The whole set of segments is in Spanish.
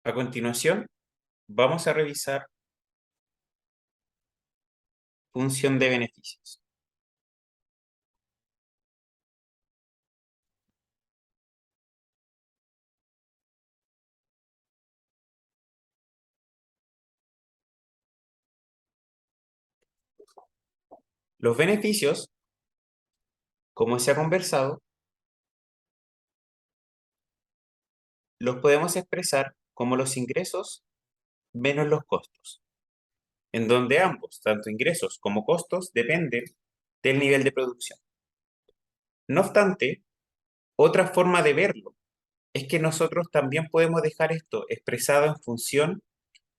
A continuación, vamos a revisar función de beneficios. Los beneficios, como se ha conversado, los podemos expresar como los ingresos menos los costos, en donde ambos, tanto ingresos como costos, dependen del nivel de producción. No obstante, otra forma de verlo es que nosotros también podemos dejar esto expresado en función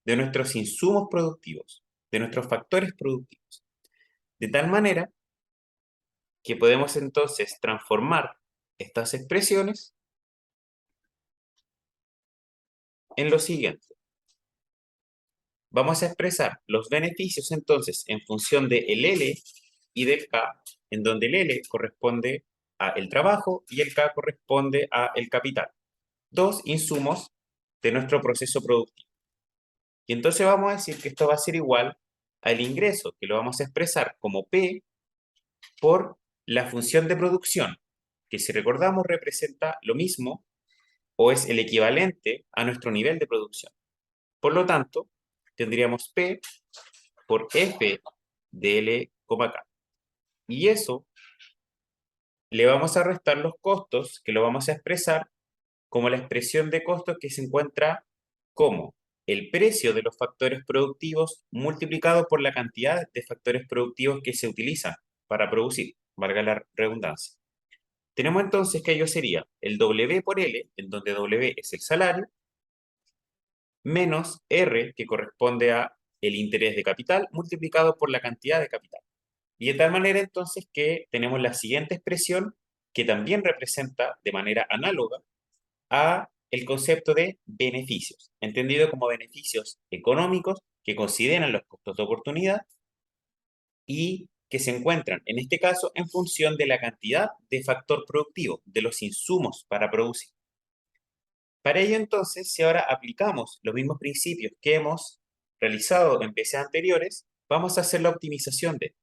de nuestros insumos productivos, de nuestros factores productivos, de tal manera que podemos entonces transformar estas expresiones en lo siguiente. Vamos a expresar los beneficios entonces en función del L y del K, en donde el L corresponde al trabajo y el K corresponde al capital. Dos insumos de nuestro proceso productivo. Y entonces vamos a decir que esto va a ser igual al ingreso, que lo vamos a expresar como P por la función de producción, que si recordamos representa lo mismo o es el equivalente a nuestro nivel de producción. Por lo tanto, tendríamos P por F de L, K. Y eso le vamos a restar los costos, que lo vamos a expresar como la expresión de costos que se encuentra como el precio de los factores productivos multiplicado por la cantidad de factores productivos que se utilizan para producir, valga la redundancia. Tenemos entonces que ello sería el W por L, en donde W es el salario, menos R, que corresponde a el interés de capital, multiplicado por la cantidad de capital. Y de tal manera entonces que tenemos la siguiente expresión que también representa de manera análoga a el concepto de beneficios, entendido como beneficios económicos que consideran los costos de oportunidad y que se encuentran, en este caso, en función de la cantidad de factor productivo, de los insumos para producir. Para ello, entonces, si ahora aplicamos los mismos principios que hemos realizado en veces anteriores, vamos a hacer la optimización de.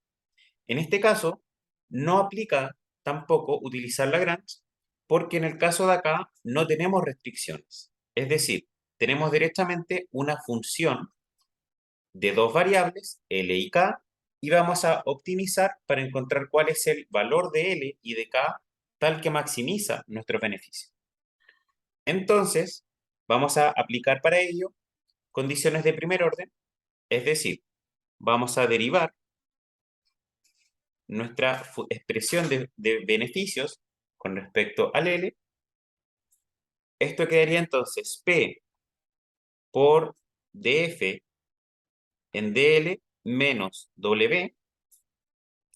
En este caso, no aplica tampoco utilizar Lagrange, porque en el caso de acá no tenemos restricciones. Es decir, tenemos directamente una función de dos variables, L y K, y vamos a optimizar para encontrar cuál es el valor de L y de K tal que maximiza nuestro beneficio. Entonces, vamos a aplicar para ello condiciones de primer orden, es decir, vamos a derivar nuestra expresión de beneficios con respecto al L. Esto quedaría entonces P por DF en DL menos W.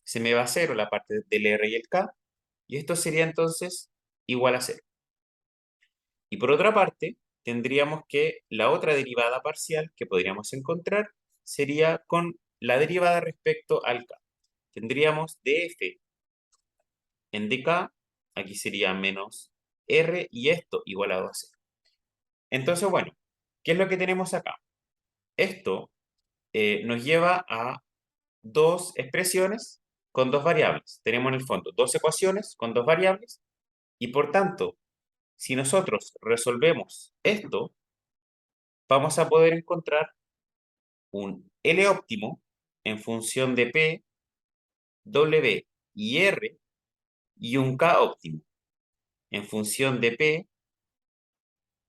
Se me va a cero la parte del R y el K. Y esto sería entonces igual a cero. Y por otra parte, tendríamos que la otra derivada parcial que podríamos encontrar sería con la derivada respecto al K. Tendríamos df en dk, aquí sería menos R y esto igualado a cero. Entonces, bueno, ¿qué es lo que tenemos acá? Esto nos lleva a dos expresiones con dos variables. Tenemos en el fondo dos ecuaciones con dos variables y por tanto, si nosotros resolvemos esto, vamos a poder encontrar un L óptimo en función de P, W y R y un K óptimo en función de P,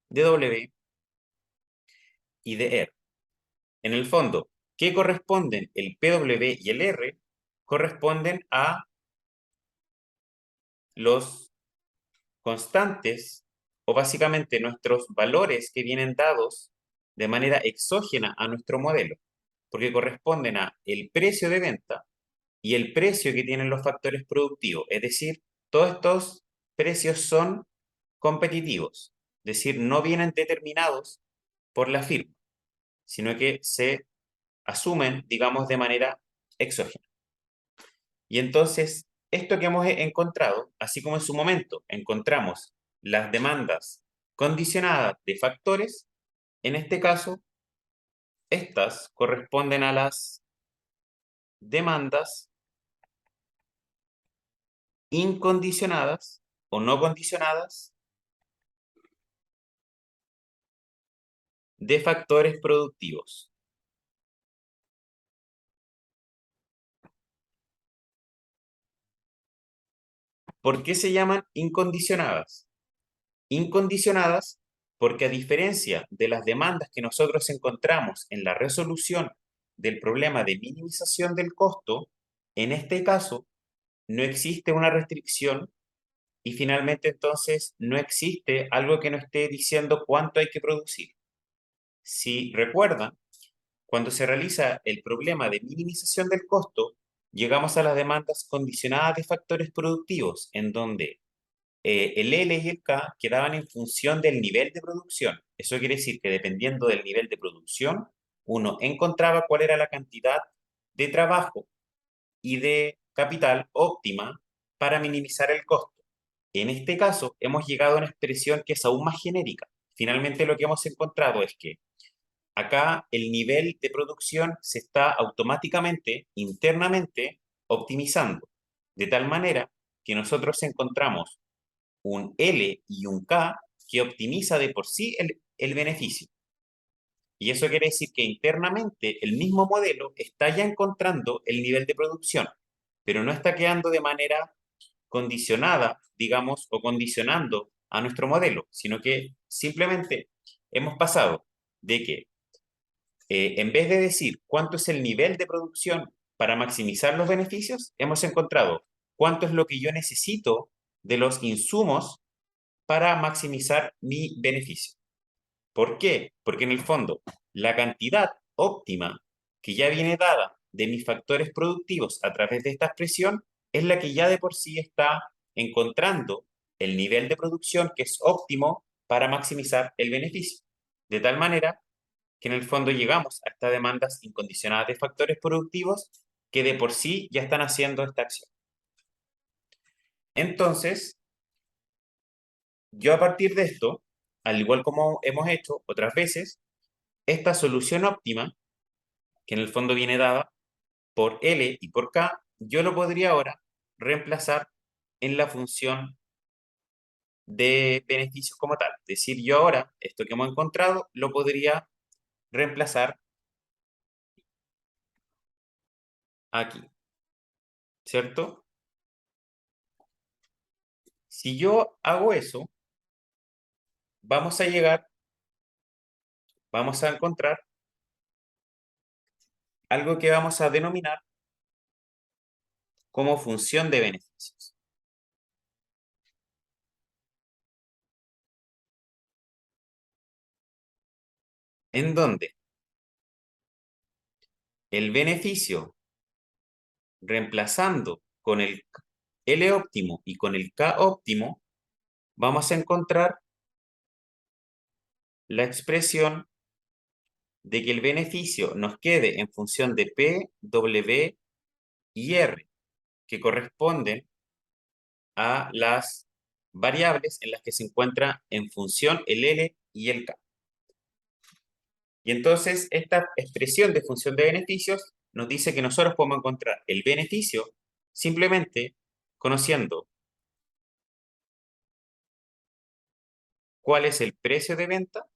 de W y de R. En el fondo, ¿qué corresponden el PW y el R? Corresponden a los constantes o básicamente nuestros valores que vienen dados de manera exógena a nuestro modelo, porque corresponden a el precio de venta y el precio que tienen los factores productivos. Es decir, todos estos precios son competitivos, es decir, no vienen determinados por la firma, sino que se asumen, digamos, de manera exógena. Y entonces, esto que hemos encontrado, así como en su momento encontramos las demandas condicionadas de factores, En este caso, estas corresponden a las demandas incondicionadas o no condicionadas de factores productivos. ¿Por qué se llaman incondicionadas? Incondicionadas porque a diferencia de las demandas que nosotros encontramos en la resolución del problema de minimización del costo, en este caso no existe una restricción y finalmente entonces no existe algo que nos esté diciendo cuánto hay que producir. Si recuerdan, cuando se realiza el problema de minimización del costo, llegamos a las demandas condicionadas de factores productivos, en donde el L y el K quedaban en función del nivel de producción. Eso quiere decir que dependiendo del nivel de producción, uno encontraba cuál era la cantidad de trabajo y de capital óptima para minimizar el costo. En este caso, hemos llegado a una expresión que es aún más genérica. Finalmente, lo que hemos encontrado es que acá el nivel de producción se está automáticamente, internamente, optimizando, de tal manera que nosotros encontramos un L y un K que optimiza de por sí el beneficio. Y eso quiere decir que internamente el mismo modelo está ya encontrando el nivel de producción, pero no está quedando de manera condicionada, digamos, o condicionando a nuestro modelo, sino que simplemente hemos pasado de que en vez de decir cuánto es el nivel de producción para maximizar los beneficios, hemos encontrado cuánto es lo que yo necesito de los insumos para maximizar mi beneficio. ¿Por qué? Porque en el fondo, la cantidad óptima que ya viene dada de mis factores productivos a través de esta expresión es la que ya de por sí está encontrando el nivel de producción que es óptimo para maximizar el beneficio. De tal manera que en el fondo llegamos a estas demandas incondicionadas de factores productivos que de por sí ya están haciendo esta acción. Entonces, yo a partir de esto, al igual como hemos hecho otras veces, esta solución óptima, que en el fondo viene dada por L y por K, yo lo podría ahora reemplazar en la función de beneficios como tal. Es decir, yo ahora, esto que hemos encontrado, lo podría reemplazar aquí, ¿cierto? Si yo hago eso, vamos a encontrar algo que vamos a denominar como función de beneficios. En donde el beneficio reemplazando con el L óptimo y con el K óptimo, vamos a encontrar la expresión de que el beneficio nos quede en función de P, W y R, que corresponden a las variables en las que se encuentra en función el L y el K. Y entonces esta expresión de función de beneficios nos dice que nosotros podemos encontrar el beneficio simplemente conociendo cuál es el precio de venta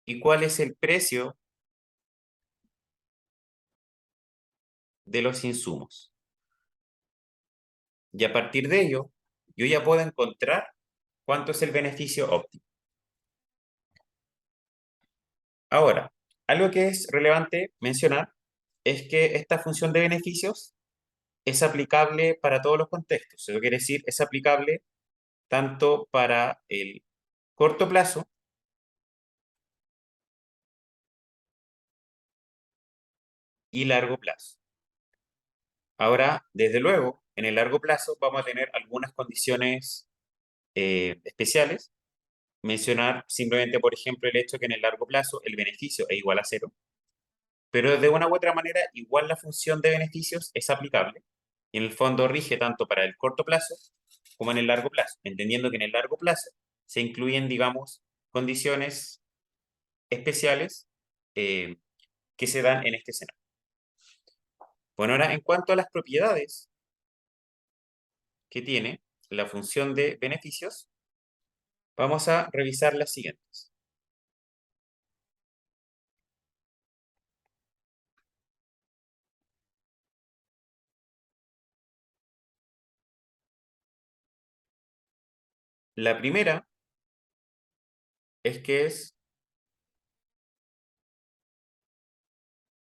y cuál es el precio de los insumos. Y a partir de ello, yo ya puedo encontrar cuánto es el beneficio óptimo. Ahora, algo que es relevante mencionar es que esta función de beneficios es aplicable para todos los contextos. Eso quiere decir, es aplicable tanto para el corto plazo y largo plazo. Ahora, desde luego, en el largo plazo vamos a tener algunas condiciones especiales. Mencionar simplemente, por ejemplo, el hecho que en el largo plazo el beneficio es igual a cero, pero de una u otra manera igual la función de beneficios es aplicable y en el fondo rige tanto para el corto plazo como en el largo plazo, entendiendo que en el largo plazo se incluyen, digamos, condiciones especiales que se dan en este escenario. Bueno, ahora en cuanto a las propiedades que tiene la función de beneficios, vamos a revisar las siguientes. La primera es que es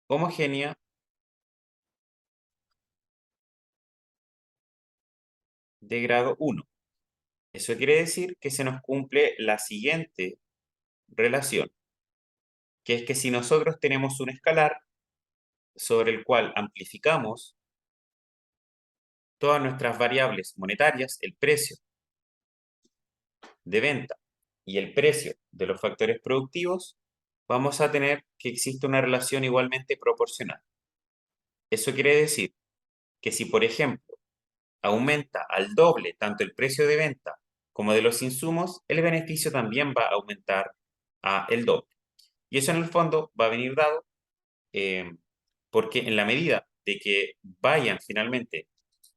homogénea de grado 1. Eso quiere decir que se nos cumple la siguiente relación, que es que si nosotros tenemos un escalar sobre el cual amplificamos todas nuestras variables monetarias, el precio de venta y el precio de los factores productivos, vamos a tener que existe una relación igualmente proporcional. Eso quiere decir que si, por ejemplo, aumenta al doble tanto el precio de venta como de los insumos, el beneficio también va a aumentar a el doble. Y eso en el fondo va a venir dado porque en la medida de que vayan finalmente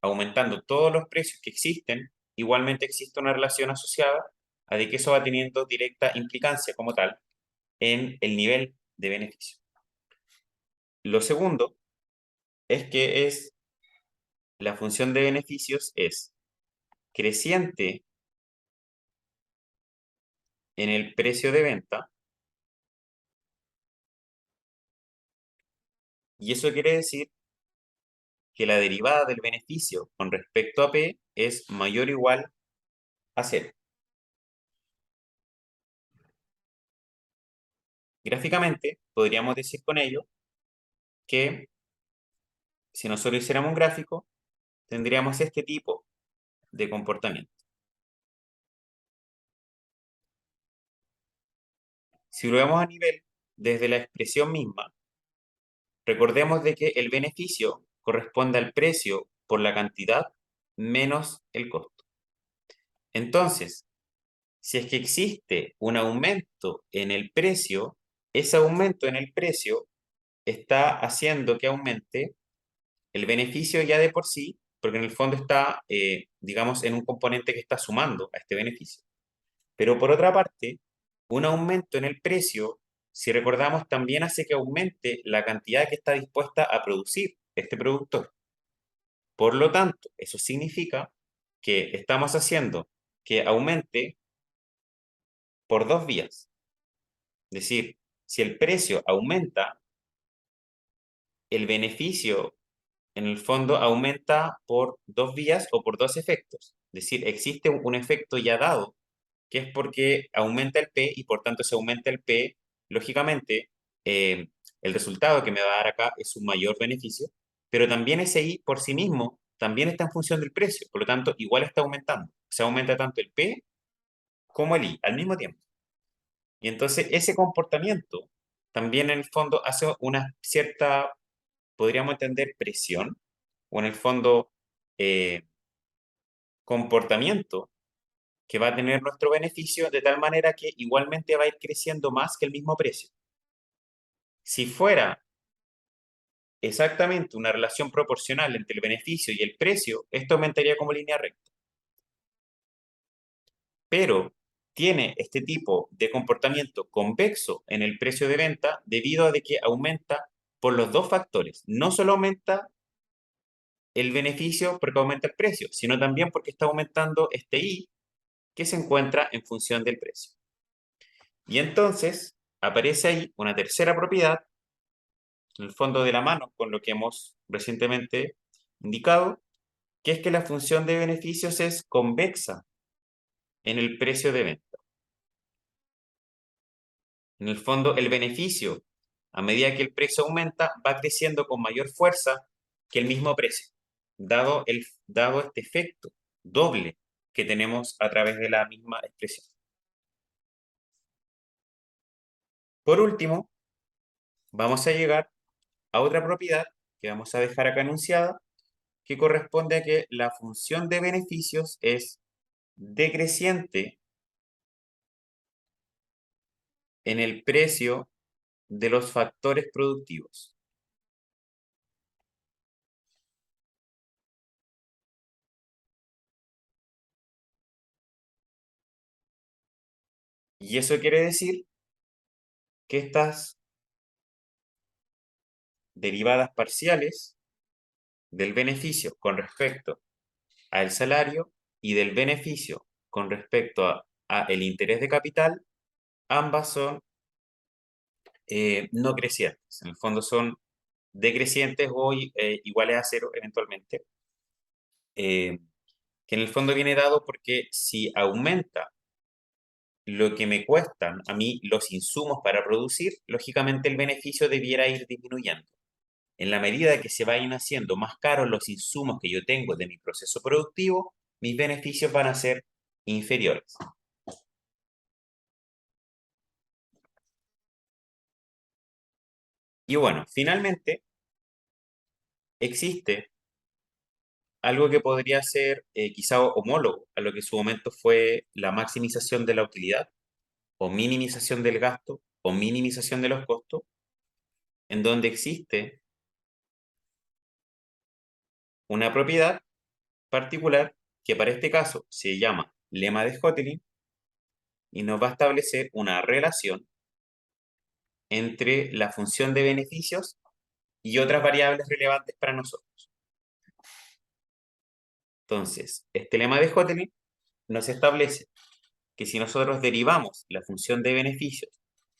aumentando todos los precios que existen, igualmente existe una relación asociada a de que eso va teniendo directa implicancia como tal en el nivel de beneficio. Lo segundo es que la función de beneficios es creciente en el precio de venta y eso quiere decir que la derivada del beneficio con respecto a P es mayor o igual a cero. Gráficamente, podríamos decir con ello que si nosotros hiciéramos un gráfico, tendríamos este tipo de comportamiento. Si lo vemos a nivel desde la expresión misma, recordemos de que el beneficio corresponde al precio por la cantidad menos el costo. Entonces, si es que existe un aumento en el precio, ese aumento en el precio está haciendo que aumente el beneficio ya de por sí, porque en el fondo está, digamos, en un componente que está sumando a este beneficio. Pero por otra parte, un aumento en el precio, si recordamos, también hace que aumente la cantidad que está dispuesta a producir este productor. Por lo tanto, eso significa que estamos haciendo que aumente por dos vías. Es decir, si el precio aumenta, el beneficio en el fondo aumenta por dos vías o por dos efectos. Es decir, existe un efecto ya dado, que es porque aumenta el P y por tanto si aumenta el P, lógicamente, el resultado que me va a dar acá es un mayor beneficio, pero también ese I por sí mismo también está en función del precio, por lo tanto, igual está aumentando. Se aumenta tanto el P como el I al mismo tiempo. Y entonces ese comportamiento también en el fondo hace una cierta, podríamos entender, presión, o en el fondo eh, comportamiento que va a tener nuestro beneficio de tal manera que igualmente va a ir creciendo más que el mismo precio. Si fuera exactamente una relación proporcional entre el beneficio y el precio, esto aumentaría como línea recta. Pero tiene este tipo de comportamiento convexo en el precio de venta debido a de que aumenta por los dos factores. No solo aumenta el beneficio porque aumenta el precio, sino también porque está aumentando este I que se encuentra en función del precio. Y entonces aparece ahí una tercera propiedad, en el fondo de la mano con lo que hemos recientemente indicado, que es que la función de beneficios es convexa en el precio de venta. En el fondo, el beneficio, a medida que el precio aumenta, va creciendo con mayor fuerza que el mismo precio, dado este efecto doble que tenemos a través de la misma expresión. Por último, vamos a llegar a otra propiedad que vamos a dejar acá enunciada, que corresponde a que la función de beneficios es decreciente en el precio de los factores productivos. Y eso quiere decir que estas derivadas parciales del beneficio con respecto al salario y del beneficio con respecto a el interés de capital, ambas son no crecientes. En el fondo son decrecientes o iguales a cero eventualmente, que en el fondo viene dado porque si aumenta lo que me cuestan a mí los insumos para producir, lógicamente el beneficio debiera ir disminuyendo. En la medida que se vayan haciendo más caros los insumos que yo tengo de mi proceso productivo, mis beneficios van a ser inferiores. Y bueno, finalmente existe algo que podría ser quizá homólogo a lo que en su momento fue la maximización de la utilidad o minimización del gasto o minimización de los costos, en donde existe una propiedad particular que para este caso se llama lema de Hotelling y nos va a establecer una relación entre la función de beneficios y otras variables relevantes para nosotros. Entonces, este lema de Hotelling nos establece que si nosotros derivamos la función de beneficios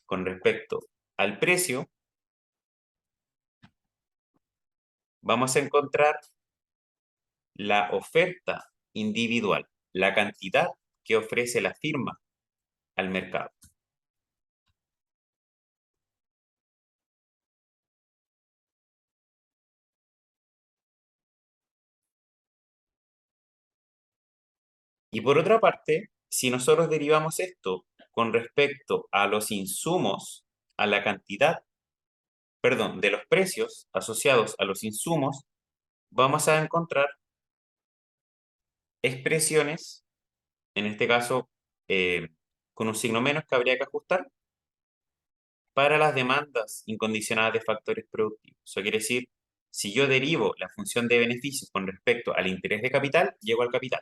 con respecto al precio, vamos a encontrar la oferta individual, la cantidad que ofrece la firma al mercado. Y por otra parte, si nosotros derivamos esto con respecto a los insumos, a la cantidad, perdón, de los precios asociados a los insumos, vamos a encontrar expresiones, en este caso con un signo menos que habría que ajustar, para las demandas incondicionadas de factores productivos. Eso quiere decir, si yo derivo la función de beneficios con respecto al interés de capital, llego al capital.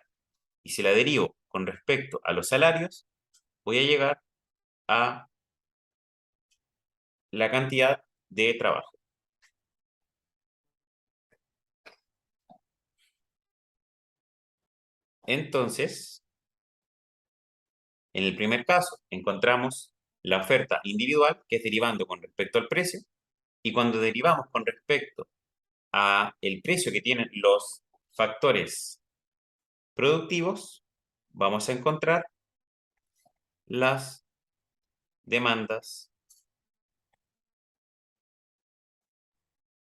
Y si la derivo con respecto a los salarios, voy a llegar a la cantidad de trabajo. Entonces, en el primer caso, encontramos la oferta individual, que es derivando con respecto al precio, y cuando derivamos con respecto a el precio que tienen los factores productivos, vamos a encontrar las demandas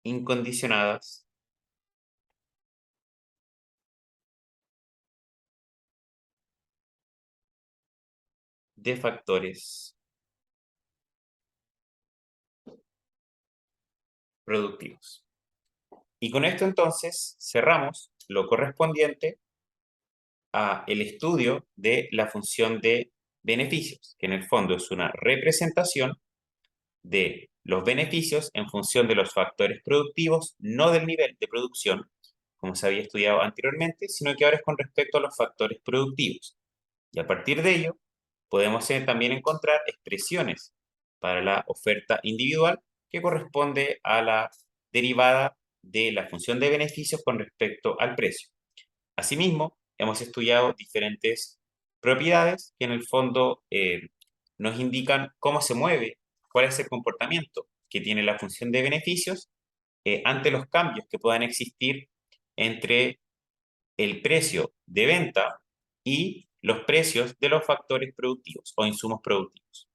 incondicionadas de factores productivos. Y con esto entonces cerramos lo correspondiente a el estudio de la función de beneficios, que en el fondo es una representación de los beneficios en función de los factores productivos, no del nivel de producción, como se había estudiado anteriormente, sino que ahora es con respecto a los factores productivos. Y a partir de ello, podemos también encontrar expresiones para la oferta individual que corresponde a la derivada de la función de beneficios con respecto al precio. Asimismo, hemos estudiado diferentes propiedades que en el fondo nos indican cómo se mueve, cuál es el comportamiento que tiene la función de beneficios ante los cambios que puedan existir entre el precio de venta y los precios de los factores productivos o insumos productivos.